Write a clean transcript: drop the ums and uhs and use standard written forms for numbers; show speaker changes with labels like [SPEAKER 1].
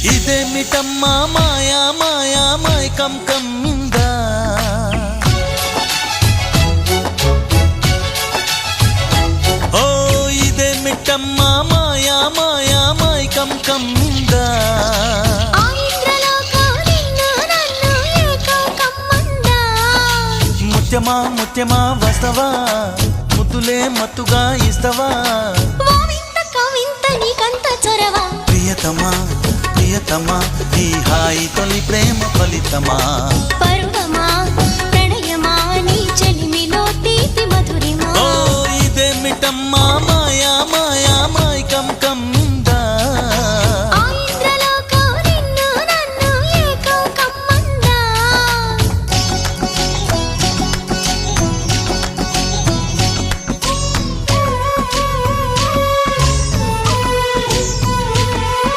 [SPEAKER 1] ఇదేమిటమ్మా మాయా మాయా మైకం కమ్మిందా ఓ ఇదేమిటమ్మా మాయా మాయా మైకం కమ్మిందా ముత్యమా ముత్యమా వస్తవా ముద్దులే మత్తుగా ఇస్తవా ప్రియతమా ప్రియతమా ఈ హాయి తొలి ప్రేమ ఫలితమా
[SPEAKER 2] పరువమా ప్రణయమా నీ చెలిమిలో తీపి మధురిమా
[SPEAKER 1] ఓ ఇదేమిటమ్మా మాయా మాయా మాయా